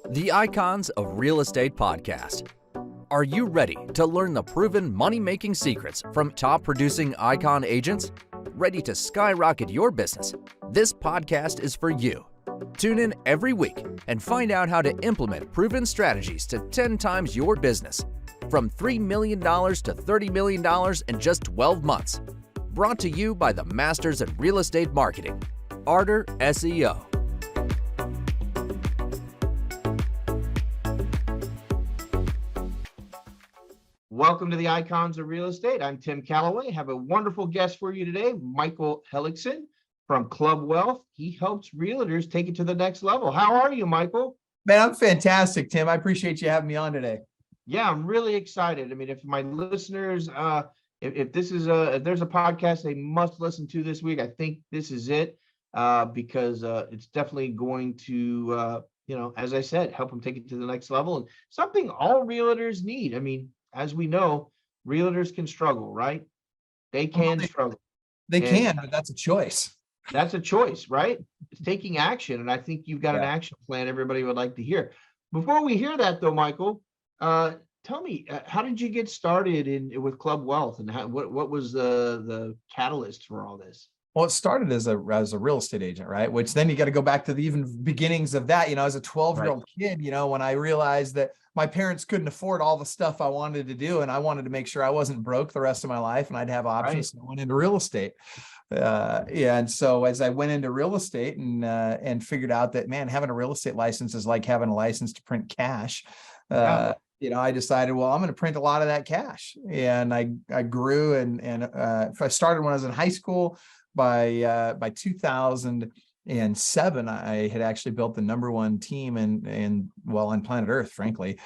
The Icons of Real Estate Podcast. Are you ready to learn the proven money-making secrets from top-producing Icon agents? Ready to skyrocket your business? This podcast is for you. Tune in every week and find out how to implement proven strategies to 10 times your business. From $3 million to $30 million in just 12 months. Brought to you by the Masters in Real Estate Marketing, Arter SEO. Welcome to the Icons of Real Estate. I'm Tim Calloway. I have a wonderful guest for you today, Michael Hellickson from Club Wealth. He helps realtors take it to the next level. How are you, Michael? Man, I'm fantastic, Tim. I appreciate you having me on today. Yeah, I'm really excited. I mean, if my listeners, if there's a podcast they must listen to this week, I think this is it, because it's definitely going to, as I said, help them take it to the next level, and something all realtors need. I mean, as we know, realtors can struggle, right? They can struggle. They can, but that's a choice. That's a choice, right? It's taking action. And I think you've got an action plan everybody would like to hear. Before we hear that though, Michael, tell me, how did you get started with Club Wealth, and what was the catalyst for all this? Well, it started as a real estate agent, right? Which then you got to go back to the even beginnings of that, as a 12-year-old kid, when I realized that my parents couldn't afford all the stuff I wanted to do, and I wanted to make sure I wasn't broke the rest of my life and I'd have options. So I went into real estate. And so as I went into real estate and figured out that, man, having a real estate license is like having a license to print cash. I decided, well, I'm going to print a lot of that cash. And I grew and if I started when I was in high school. By 2007, I had actually built the #1 team on planet Earth, frankly.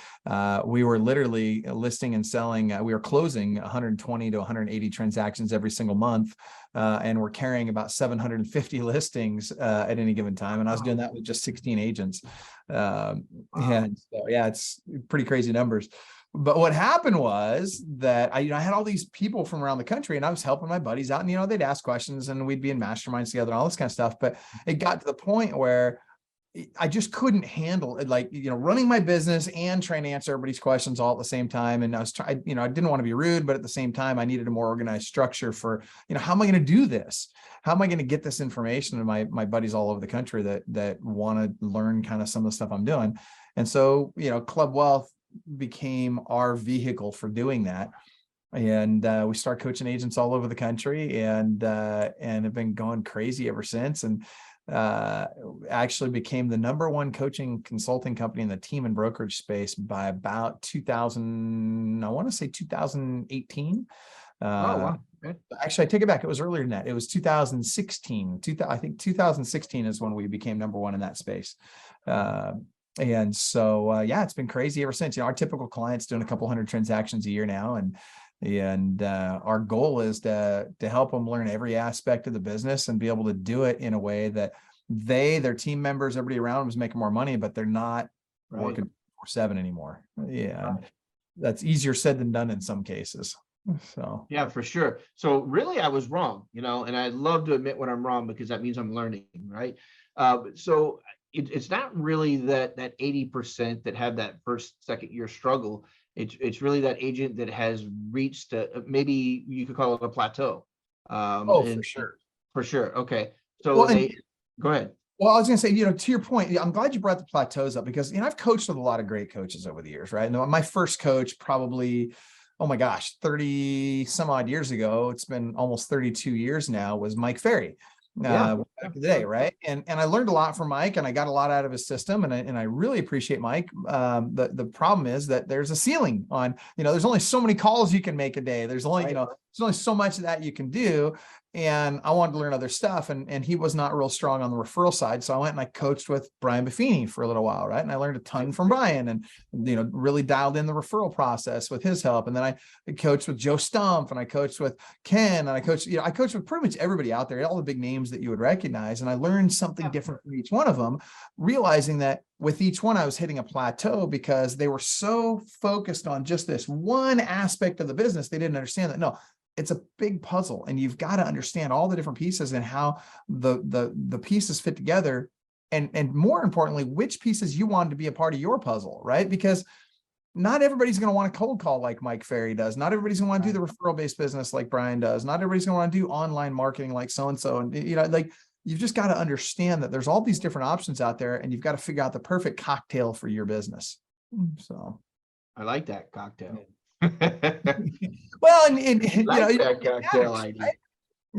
We were literally listing and selling. We were closing 120 to 180 transactions every single month. And we're carrying about 750 listings at any given time. And I was doing that with just 16 agents. And so, it's pretty crazy numbers. But what happened was that I had all these people from around the country, and I was helping my buddies out, and, they'd ask questions and we'd be in masterminds together and all this kind of stuff. But it got to the point where I just couldn't handle it, running my business and trying to answer everybody's questions all at the same time. And I was trying, I didn't want to be rude, but at the same time, I needed a more organized structure for, how am I going to do this? How am I going to get this information to my buddies all over the country that want to learn kind of some of the stuff I'm doing? And so, Club Wealth became our vehicle for doing that. And we started coaching agents all over the country and have been going crazy ever since. And actually became the #1 coaching consulting company in the team and brokerage space by about 2018. Wow. Okay. Actually, I take it back. It was earlier than that. It was 2016. I think 2016 is when we became #1 in that space. And so, it's been crazy ever since. Our typical client's doing a couple hundred transactions a year now. And our goal is to help them learn every aspect of the business and be able to do it in a way that their team members, everybody around them is making more money, but they're not working 24/7 anymore. That's easier said than done in some cases. So yeah, for sure. So really, I was wrong, and I love to admit when I'm wrong, because that means I'm learning, right? So it's not really that 80% that have that second year struggle. It's really that agent that has reached maybe you could call it a plateau. For sure. For sure. Okay. So go ahead. Well, I was going to say, to your point, I'm glad you brought the plateaus up, because, I've coached with a lot of great coaches over the years, right? And my first coach probably, 30 some odd years ago, it's been almost 32 years now, was Mike Ferry. Back in the day, right? And I learned a lot from Mike, and I got a lot out of his system, and I really appreciate Mike. The problem is that there's a ceiling on, there's only so many calls you can make a day. There's only, there's only so much of that you can do. And I wanted to learn other stuff, and he was not real strong on the referral side. So I went and I coached with Brian Buffini for a little while, right? And I learned a ton from Brian, and really dialed in the referral process with his help. And then I coached with Joe Stumpf, and I coached with Ken, and I coached with pretty much everybody out there, all the big names that you would recognize. And I learned something different from each one of them, realizing that with each one I was hitting a plateau because they were so focused on just this one aspect of the business. They didn't understand that it's a big puzzle, and you've got to understand all the different pieces and how the pieces fit together and more importantly, which pieces you want to be a part of your puzzle, right? Because not everybody's going to want to cold call like Mike Ferry does. Not everybody's going to want to do the referral-based business like Brian does. Not everybody's going to want to do online marketing like so-and-so. And, like, you've just got to understand that there's all these different options out there, and you've got to figure out the perfect cocktail for your business. So I like that cocktail. well, and that cocktail idea. Right?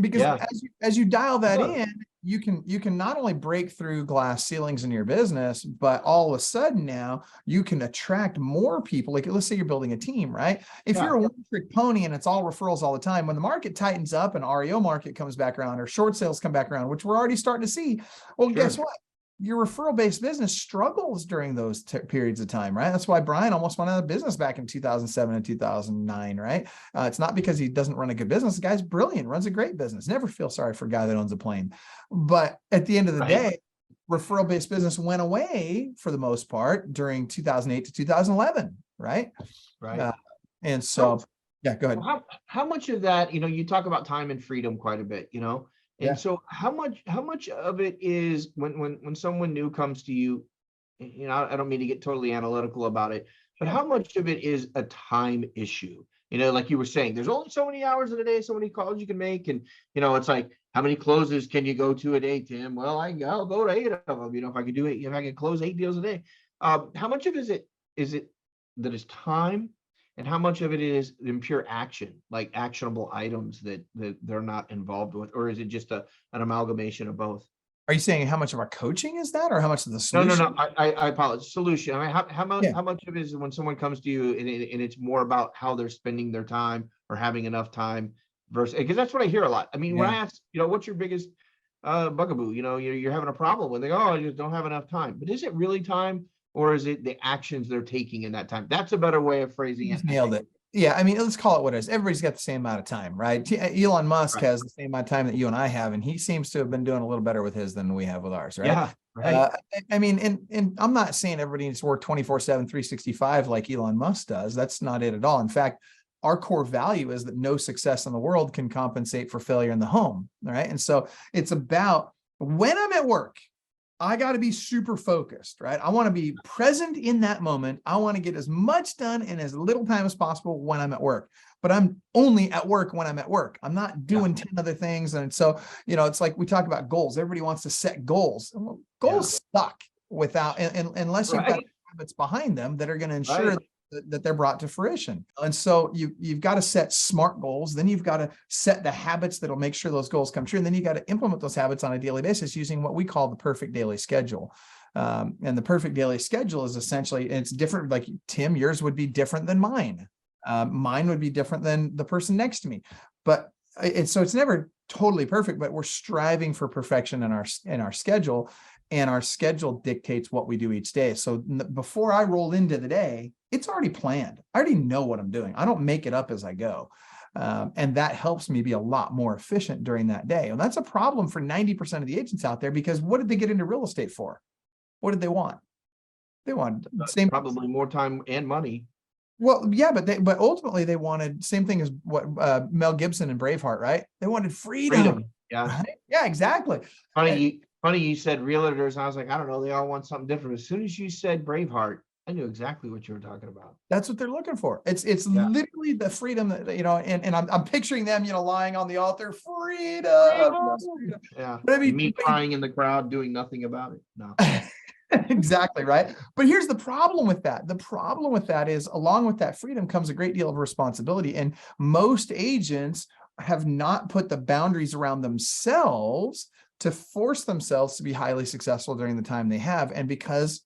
Because as you dial that in, you can not only break through glass ceilings in your business, but all of a sudden now you can attract more people. Like, let's say you're building a team, right? If you're a one-trick pony and it's all referrals all the time, when the market tightens up and REO market comes back around or short sales come back around, which we're already starting to see, well, guess what? Your referral-based business struggles during those periods of time, right? That's why Brian almost went out of business back in 2007 and 2009, right? It's not because he doesn't run a good business. The guy's brilliant, runs a great business. Never feel sorry for a guy that owns a plane. But at the end of the day, referral-based business went away for the most part during 2008 to 2011, right? Right. And so, yeah, go ahead. How much of that, you talk about time and freedom quite a bit, And so how much of it is when someone new comes to you, I don't mean to get totally analytical about it, but how much of it is a time issue? Like you were saying, there's only so many hours in a day, so many calls you can make. And, it's like, how many closes can you go to a day, Tim? Well, I'll go to 8 of them, if I could do it, if I could close 8 deals a day. How much of it is it that is time? And how much of it is in pure action, like actionable items that they're not involved with? Or is it just an amalgamation of both? Are you saying how much of our coaching is that, or how much of the solution? No. I apologize. Solution. I mean, how much of it is when someone comes to you and it's more about how they're spending their time or having enough time versus, because that's what I hear a lot. I mean, when I ask, what's your biggest bugaboo? You're having a problem when they go, oh, I just don't have enough time. But is it really time? Or is it the actions they're taking in that time? That's a better way of phrasing it. Nailed it. Yeah, I mean, let's call it what it is. Everybody's got the same amount of time, right? Elon Musk has the same amount of time that you and I have, and he seems to have been doing a little better with his than we have with ours, right? Yeah, right. I mean, and I'm not saying everybody needs to work 24/7, 365 like Elon Musk does. That's not it at all. In fact, our core value is that no success in the world can compensate for failure in the home, right? And so it's about when I'm at work, I got to be super focused, right? I want to be present in that moment. I want to get as much done in as little time as possible when I'm at work, but I'm only at work when I'm at work. I'm not doing 10 other things. And so, it's like we talk about goals. Everybody wants to set goals. Well, goals suck without, unless you've got habits behind them that are going to ensure that they're brought to fruition. And so you've got to set SMART goals. Then you've got to set the habits that'll make sure those goals come true. And then you got to implement those habits on a daily basis using what we call the perfect daily schedule. And the perfect daily schedule is essentially, it's different. Like Tim, yours would be different than mine. Mine would be different than the person next to me. But it's never totally perfect, but we're striving for perfection in our schedule. And our schedule dictates what we do each day. So before I roll into the day, it's already planned. I already know what I'm doing. I don't make it up as I go. And that helps me be a lot more efficient during that day. And that's a problem for 90% of the agents out there, because what did they get into real estate for? What did they want? They wanted probably more time and money. Well, yeah, but ultimately they wanted same thing as what Mel Gibson and Braveheart, right? They wanted freedom. Yeah. Right? Yeah, exactly. Funny you said realtors, and I was like, I don't know, they all want something different. As soon as you said Braveheart, I knew exactly what you were talking about. That's what they're looking for. It's literally the freedom that, and I'm picturing them, lying on the altar, freedom. Yeah. But I mean, me crying in the crowd, doing nothing about it. No. Exactly, right. But here's the problem with that. The problem with that is, along with that freedom comes a great deal of responsibility. And most agents have not put the boundaries around themselves to force themselves to be highly successful during the time they have. And because,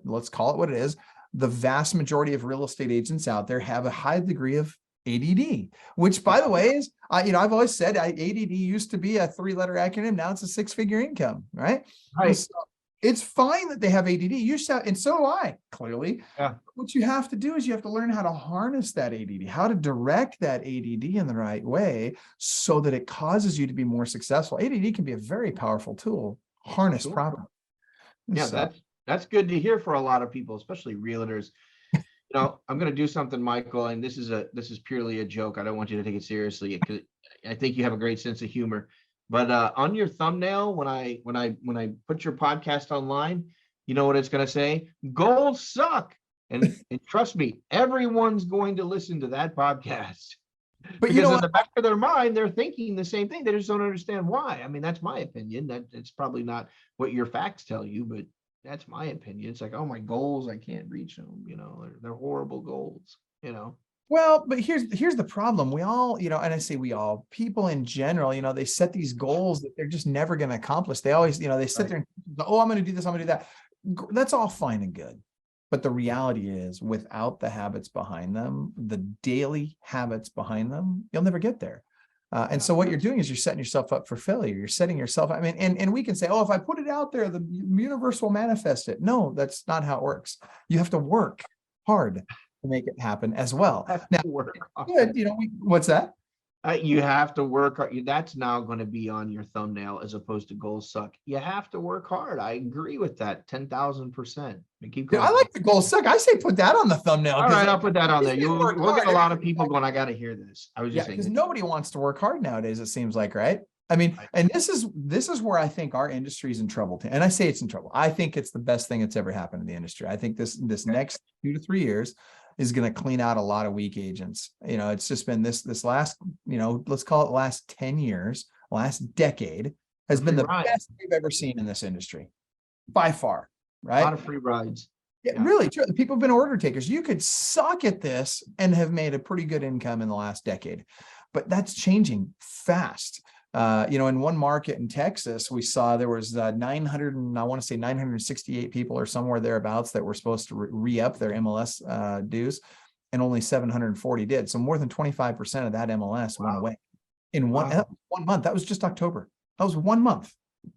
let's call it what it is, the vast majority of real estate agents out there have a high degree of ADD, which, by the way, is, I've always said ADD used to be a 3-letter acronym. Now it's a 6-figure income, right? Right. So it's fine that they have ADD. You should, and so do I, clearly. Yeah. What you have to do is you have to learn how to harness that ADD, how to direct that ADD in the right way so that it causes you to be more successful. ADD can be a very powerful tool, harnessed properly. Yeah, that's good to hear for a lot of people, especially realtors. I'm going to do something, Michael, and this is purely a joke. I don't want you to take it seriously, because I think you have a great sense of humor. But on your thumbnail, when I put your podcast online, you know what it's going to say? Goals suck. And trust me, everyone's going to listen to that podcast. But you Because know in what? the back of their mind, they're thinking the same thing. They just don't understand why. I mean, that's my opinion. That it's probably not what your facts tell you, but that's my opinion. It's like, oh, my goals, I can't reach them. You know, they're horrible goals. You know. Well, but here's the problem. We all, you know, and I say we all, people in general, you know, they set these goals that they're just never going to accomplish. They always, you know, they sit Right. there and go, oh, I'm going to do this, I'm going to do that. That's all fine and good. But the reality is, without the habits behind them, the daily habits behind them, you'll never get there. And so what you're doing is you're setting yourself up for failure. You're setting yourself, I mean, and we can say, oh, if I put it out there, the universe will manifest it. No, that's not how it works. You have to work hard to make it happen as well. Have Now, to work hard. good, you know, what's that? You have to work hard. That's now going to be on your thumbnail as opposed to goals suck. You have to work hard. I agree with that 10,000%. Keep Dude, going. I like the goals suck. I say put that on the thumbnail. All right, I'll put that on there. We'll get a lot of hard. people going, I got to hear this. I was Yeah, just because saying. nobody wants to work hard nowadays, it seems like, right? I mean, and this is where I think our industry is in trouble. And I say it's in trouble. I think it's the best thing that's ever happened in the industry. I think this next 2 to 3 years is going to clean out a lot of weak agents. You know, it's just been this last, you know, let's call it last 10 years, last decade has been the best we've ever seen in this industry by far, right? A lot of free rides. Yeah, really true. People have been order takers. You could suck at this and have made a pretty good income in the last decade, but that's changing fast. You know, in one market in Texas, we saw there was 900 and I want to say 968 people or somewhere thereabouts that were supposed to re-up their MLS dues, and only 740 did. So more than 25% of that MLS went away in one month. That was just October. That was 1 month.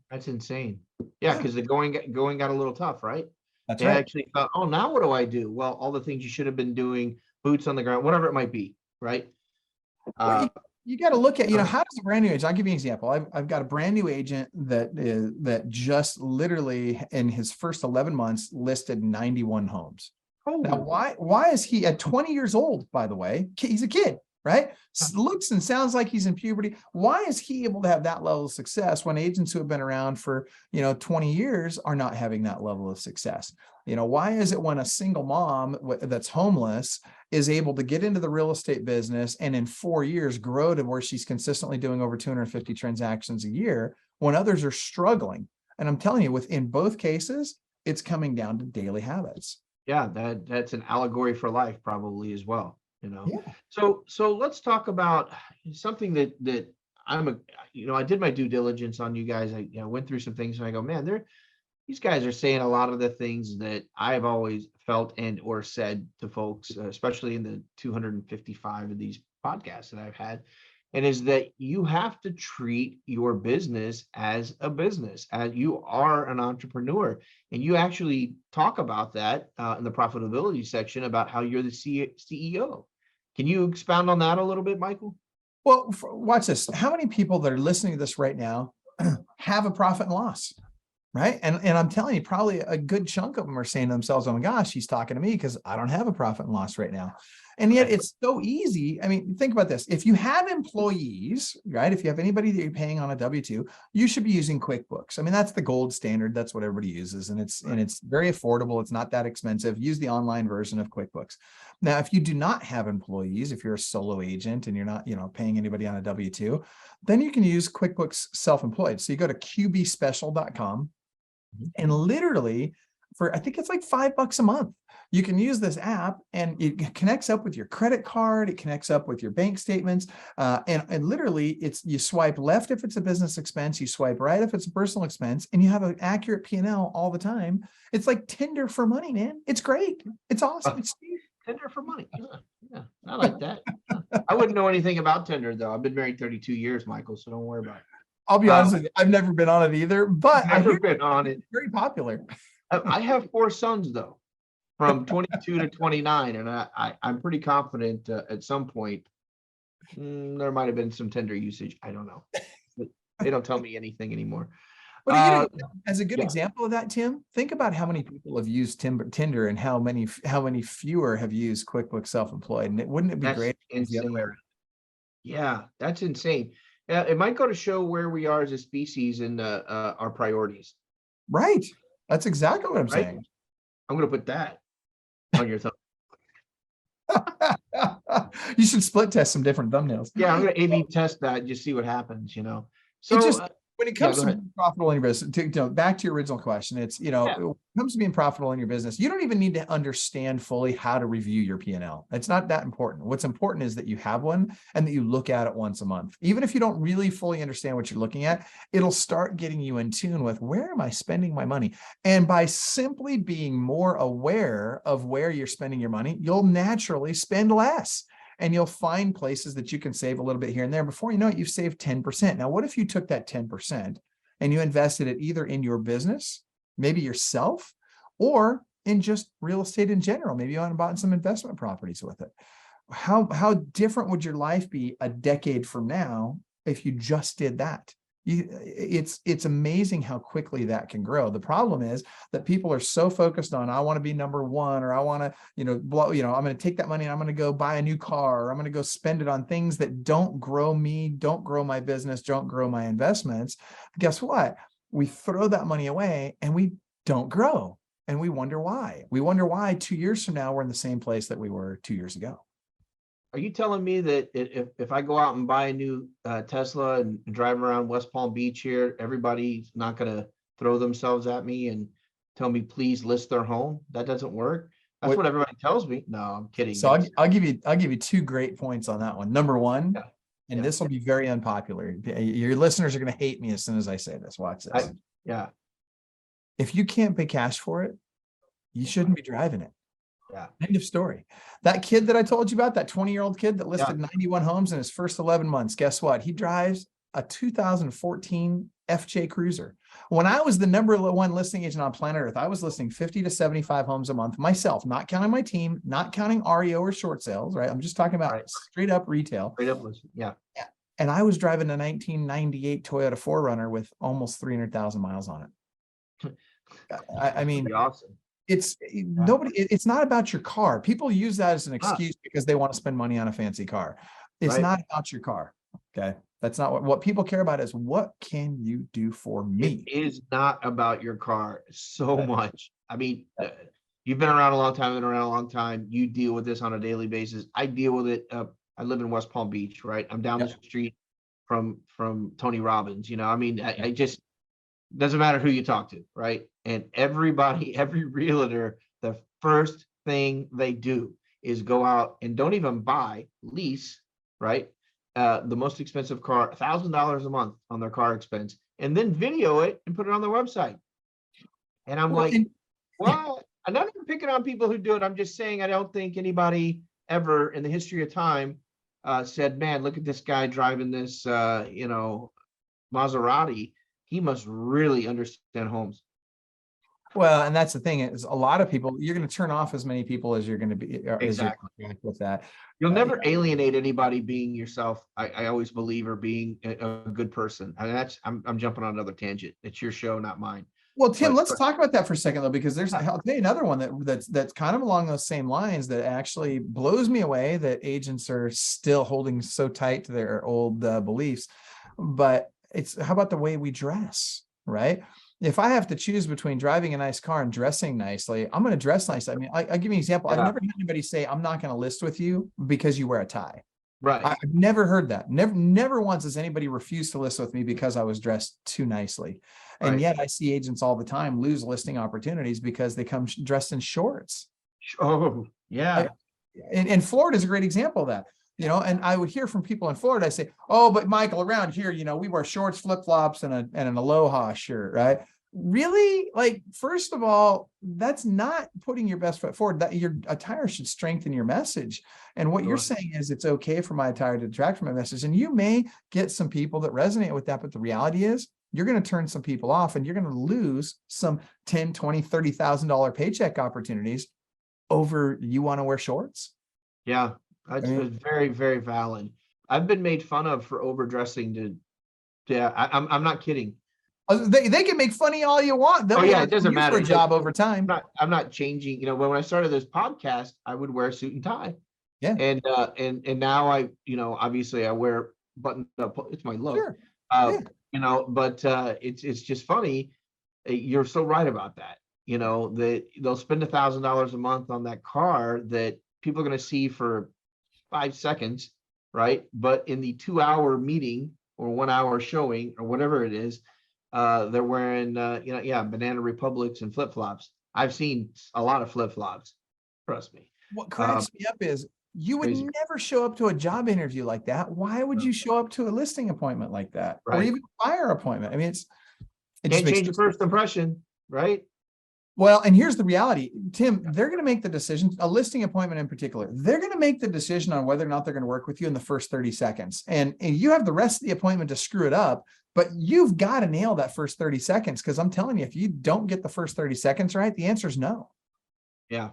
That's insane. Yeah, because the going got a little tough, right? That's They right. actually thought, oh, now what do I do? Well, all the things you should have been doing, boots on the ground, whatever it might be, right? Well, you got to look at, you know, how does a brand new agent, I'll give you an example. I've got a brand new agent that just literally in his first 11 months listed 91 homes. Now, why is he at 20 years old, by the way? He's a kid, right? Looks and sounds like he's in puberty. Why is he able to have that level of success when agents who have been around for, you know, 20 years are not having that level of success? You know, why is it when a single mom that's homeless is able to get into the real estate business and in 4 years grow to where she's consistently doing over 250 transactions a year when others are struggling? And I'm telling you, within both cases, it's coming down to daily habits. Yeah, that's an allegory for life probably as well, you know. Yeah. So let's talk about something that I did my due diligence on you guys. I went through some things and I go, man, these guys are saying a lot of the things that I've always felt and or said to folks, especially in the 255 of these podcasts that I've had. And is that you have to treat your business as a business, as you are an entrepreneur. And you actually talk about that in the profitability section about how you're the CEO. Can you expound on that a little bit, Michael? Well, watch this. How many people that are listening to this right now have a profit and loss? Right. And I'm telling you, probably a good chunk of them are saying to themselves, oh my gosh, he's talking to me because I don't have a profit and loss right now. And yet it's so easy. I mean, think about this. If you have employees, right? If you have anybody that you're paying on a W-2, you should be using QuickBooks. I mean, that's the gold standard. That's what everybody uses. And it's very affordable. It's not that expensive. Use the online version of QuickBooks. Now, if you do not have employees, if you're a solo agent and you're not, paying anybody on a W-2, then you can use QuickBooks Self-Employed. So you go to qbspecial.com and literally for, I think it's like $5 a month, you can use this app and it connects up with your credit card. It connects up with your bank statements. And literally you swipe left if it's a business expense, you swipe right if it's a personal expense, and you have an accurate P&L all the time. It's like Tinder for money, man. It's great. It's awesome. It's Tinder for money. Yeah, I like that. I wouldn't know anything about Tinder though. I've been married 32 years, Michael, so don't worry about it. I'll be honest with you. I've never been on it either, but I've never been on it. It's very popular. I have 4 sons though, from 22 to 29, and I'm pretty confident at some point there might have been some Tinder usage. I don't know. They don't tell me anything anymore. But as a good example of that, Tim, think about how many people have used Tinder and how many fewer have used QuickBooks Self-Employed. And wouldn't it be great if it was the other way around? Yeah, that's insane. it might go to show where we are as a species and our priorities. Right. That's exactly what I'm Right? saying. I'm going to put that on your thumb. You should split test some different thumbnails. Yeah, I'm going to A/B test that and just see what happens, you know. It So just, when it comes go to ahead. being profitable in your business, back to your original question, it's, when it comes to being profitable in your business, you don't even need to understand fully how to review your P&L. It's not that important. What's important is that you have one and that you look at it once a month. Even if you don't really fully understand what you're looking at, it'll start getting you in tune with, where am I spending my money? And by simply being more aware of where you're spending your money, you'll naturally spend less. And you'll find places that you can save a little bit here and there. Before you know it, you've saved 10%. Now, what if you took that 10% and you invested it either in your business, maybe yourself, or in just real estate in general? Maybe you went and bought some investment properties with it. How different would your life be a decade from now if you just did that? It's amazing how quickly that can grow. The problem is that people are so focused on, I want to be number one, or I want to, I'm going to take that money and I'm going to go buy a new car, or I'm going to go spend it on things that don't grow me, don't grow my business, don't grow my investments. Guess what? We throw that money away and we don't grow. And we wonder why. We wonder why 2 years from now, we're in the same place that we were 2 years ago. Are you telling me that if I go out and buy a new Tesla and drive around West Palm Beach here, everybody's not going to throw themselves at me and tell me, please list their home? That doesn't work. That's what everybody tells me. No, I'm kidding. So I'll give you 2 great points on that one. Number one, and this will be very unpopular. Your listeners are going to hate me as soon as I say this. Watch this. If you can't pay cash for it, you shouldn't be driving it. Yeah. End of story. That kid that I told you about, that 20-year-old kid that listed 91 homes in his first 11 months, guess what? He drives a 2014 FJ Cruiser. When I was the #1 listing agent on planet Earth, I was listing 50 to 75 homes a month myself, not counting my team, not counting REO or short sales, right? I'm just talking about straight up retail. Straight up listing. Yeah. And I was driving a 1998 Toyota 4Runner with almost 300,000 miles on it. I mean, awesome. It's not about your car. People use that as an excuse because they want to spend money on a fancy car. It's not about your car. Okay. That's not what people care about. Is what can you do for me? It is not about your car so much. I mean, you've been around a long time, You deal with this on a daily basis. I deal with it. I live in West Palm Beach, right? I'm down the street from Tony Robbins, I mean, I just, doesn't matter who you talk to, right? And every realtor, the first thing they do is go out and don't even lease, right? The most expensive car, $1,000 a month on their car expense, and then video it and put it on their website. And I'm what? I'm not even picking on people who do it. I'm just saying, I don't think anybody ever in the history of time said, man, look at this guy driving this, Maserati. He must really understand homes. Well, and that's the thing, is a lot of people, you're going to turn off as many people as you're going to be with that. You'll never alienate anybody being yourself. I always believe, or being a good person. I mean, I'm jumping on another tangent. It's your show, not mine. Well, Tim, let's talk about that for a second, though, because I'll tell you another one that's kind of along those same lines that actually blows me away, that agents are still holding so tight to their old beliefs. But how about the way we dress, right? If I have to choose between driving a nice car and dressing nicely, I'm going to dress nicely. I mean, I'll give you an example. I've never had anybody say, I'm not going to list with you because you wear a tie. Right. I've never heard that. Never once has anybody refused to list with me because I was dressed too nicely. And yet I see agents all the time lose listing opportunities because they come dressed in shorts. Oh, yeah. And Florida is a great example of that. And I would hear from people in Florida, I say, oh, but Michael, around here, we wear shorts, flip-flops, and an Aloha shirt, right? Really? Like, first of all, that's not putting your best foot forward. That your attire should strengthen your message. And what you're saying is it's okay for my attire to detract from my message. And you may get some people that resonate with that, but the reality is you're going to turn some people off, and you're going to lose some $10,000, $20,000, $30,000 paycheck opportunities over you want to wear shorts. Yeah. That's very, very valid. I've been made fun of for overdressing I'm not kidding. They can make fun of you all you want. It doesn't matter. For a job over time. I'm not changing. When I started this podcast, I would wear a suit and tie. Yeah. And now I, obviously I wear buttoned up. It's my look. Sure. Yeah. But it's just funny. You're so right about that. That they'll spend $1,000 a month on that car that people are going to see for 5 seconds, right? But in the 2-hour meeting or 1-hour showing or whatever it is, they're wearing, Banana Republics and flip-flops. I've seen a lot of flip-flops. Trust me. What cracks me up is you would Crazy. never show up to a job interview like that. Why would you show up to a listing appointment like that, or Right. even a buyer appointment? I mean, it Can't just makes change the first impression, right? Well, and here's the reality, Tim, they're going to make the decision, a listing appointment in particular, they're going to make the decision on whether or not they're going to work with you in the first 30 seconds. And you have the rest of the appointment to screw it up, but you've got to nail that first 30 seconds. Because I'm telling you, if you don't get the first 30 seconds right, the answer is no. Yeah,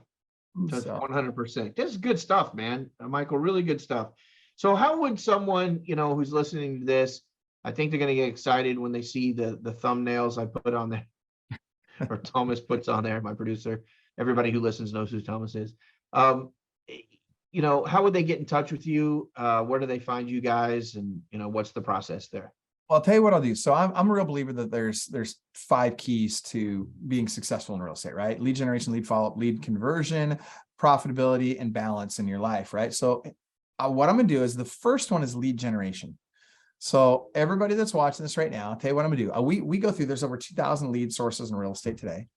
just So, 100%. This is good stuff, man. Michael, really good stuff. So how would someone, who's listening to this, I think they're going to get excited when they see the thumbnails I put on there. Or Thomas puts on there, my producer. Everybody who listens knows who Thomas is. How would they get in touch with you? Where do they find you guys? And what's the process there? Well, I'll tell you what I'll do. So I'm a real believer that there's 5 keys to being successful in real estate, right? Lead generation, lead follow-up, lead conversion, profitability, and balance in your life, right? So what I'm gonna do is the first one is lead generation. So everybody that's watching this right now, I'll tell you what I'm gonna do. We go through, there's over 2,000 lead sources in real estate today.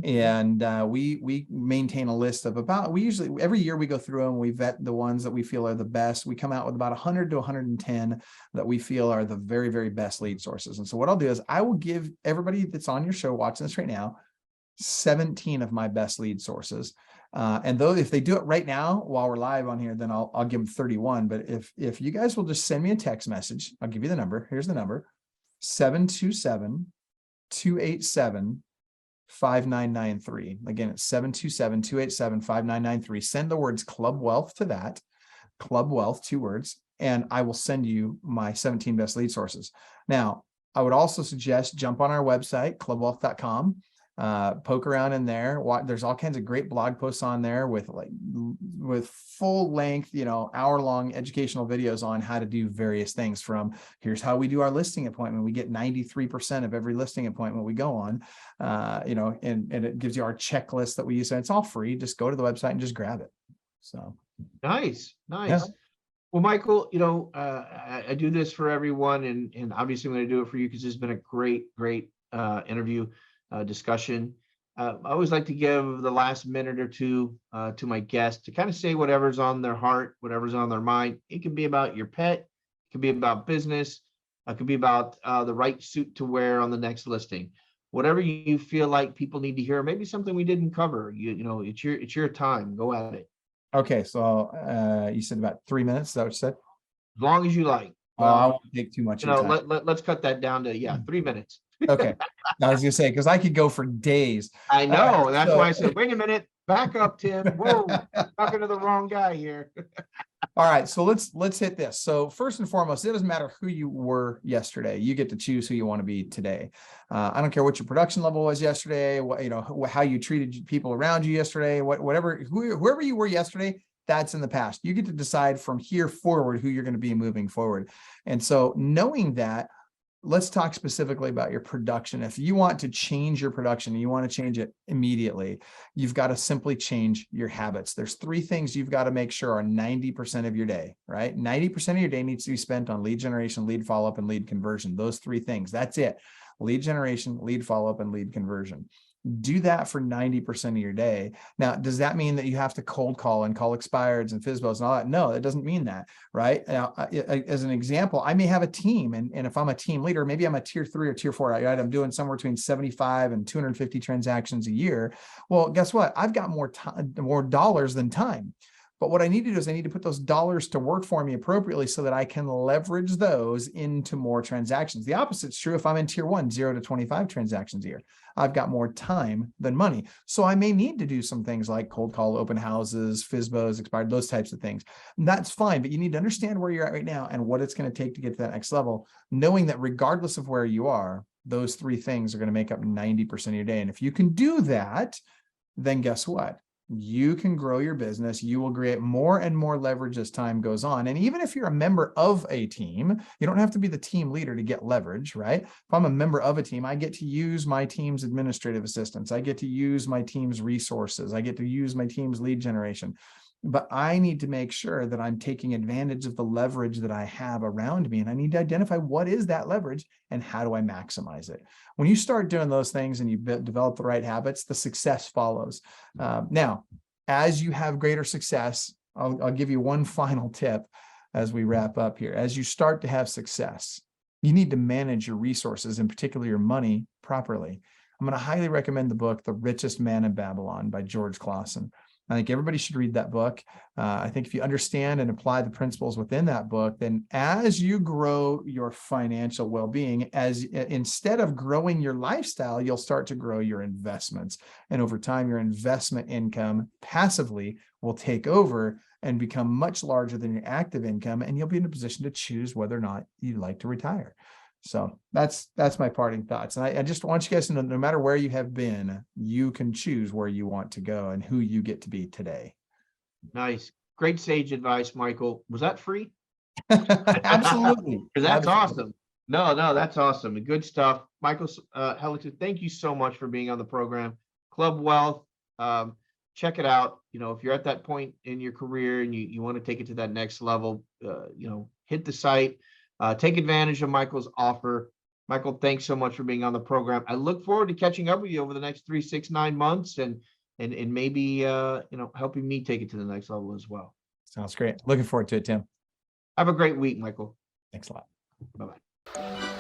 And we maintain a list of we usually every year we go through them, we vet the ones that we feel are the best. We come out with about 100 to 110 that we feel are the very, very best lead sources. And so what I'll do is I will give everybody that's on your show watching this right now 17 of my best lead sources. And though if they do it right now while we're live on here, then I'll give them 31. But if you guys will just send me a text message, I'll give you the number. Here's the number: 727-287-5993. Again, it's 727-287-5993. Send the words Club Wealth to that, Club Wealth, 2 words, and I will send you my 17 best lead sources. Now, I would also suggest jump on our website, clubwealth.com. Poke around in there. There's all kinds of great blog posts on there with full length, hour-long educational videos on how to do various things. From here's how we do our listing appointment. We get 93% of every listing appointment we go on, and it gives you our checklist that we use. And it's all free. Just go to the website and just grab it. So nice. Yeah. Well, Michael, I do this for everyone, and obviously I'm going to do it for you because it's been a great interview. Discussion. I always like to give the last minute or two to my guests to kind of say whatever's on their heart, whatever's on their mind. It can be about your pet, it can be about business, it could be about the right suit to wear on the next listing. Whatever you feel like people need to hear, maybe something we didn't cover. It's your time. Go at it. Okay, so you said about 3 minutes. Is that what you said? As long as you like. I won't take too much of your time. Let's cut that down to 3 minutes. Okay. I was gonna say, because I could go for days. I know. That's why I said, wait a minute, back up, Tim. Whoa, talking to the wrong guy here. All right, so let's hit this. So first and foremost, it doesn't matter who you were yesterday. You get to choose who you want to be today. I don't care what your production level was yesterday, how you treated people around you yesterday, whoever you were yesterday. That's in the past. You get to decide from here forward who you're going to be moving forward. And so knowing that, let's talk specifically about your production. If you want to change your production and you want to change it immediately, you've got to simply change your habits. There's 3 things you've got to make sure are 90% of your day, right? 90% of your day needs to be spent on lead generation, lead follow-up, and lead conversion. Those 3 things. That's it. Lead generation, lead follow-up, and lead conversion. Do that for 90% of your day. Now, does that mean that you have to cold call and call expireds and FSBOs and all that? No, it doesn't mean that, right? Now, as an example, I may have a team, and if I'm a team leader, maybe I'm a tier 3 or tier 4, right? I'm doing somewhere between 75 and 250 transactions a year. Well, guess what? I've got more dollars than time. But what I need to do is I need to put those dollars to work for me appropriately so that I can leverage those into more transactions. The opposite's true if I'm in tier 1, 0 to 25 transactions a year. I've got more time than money. So I may need to do some things like cold call, open houses, FSBOs, expired, those types of things. And that's fine, but you need to understand where you're at right now and what it's going to take to get to that next level, knowing that regardless of where you are, those 3 things are going to make up 90% of your day. And if you can do that, then guess what? you can grow your business. You will create more and more leverage as time goes on. And even if you're a member of a team, you don't have to be the team leader to get leverage, right? If I'm a member of a team, I get to use my team's administrative assistants. I get to use my team's resources. I get to use my team's lead generation. But I need to make sure that I'm taking advantage of the leverage that I have around me. And I need to identify what is that leverage and how do I maximize it. When you start doing those things and you develop the right habits, the success follows. Now, as you have greater success, I'll give you one final tip as we wrap up here. As you start to have success, you need to manage your resources, in particular your money, properly. I'm going to highly recommend the book, The Richest Man in Babylon by George Clausen. I think everybody should read that book. I think if you understand and apply the principles within that book, then as you grow your financial well-being, instead of growing your lifestyle, you'll start to grow your investments. And over time, your investment income passively will take over and become much larger than your active income. And you'll be in a position to choose whether or not you'd like to retire. So that's my parting thoughts. And I just want you guys to know, no matter where you have been, you can choose where you want to go and who you get to be today. Nice. Great sage advice, Michael. Was that free? Absolutely. Because that's awesome. No, that's awesome. Good stuff. Michael Hellickson, thank you so much for being on the program. Club Wealth, check it out. If you're at that point in your career and you want to take it to that next level, hit the site. Take advantage of Michael's offer. Michael, thanks so much for being on the program. I look forward to catching up with you over the next 3, 6, 9 months and maybe helping me take it to the next level as well. Sounds great. Looking forward to it, Tim. Have a great week, Michael. Thanks a lot. Bye-bye.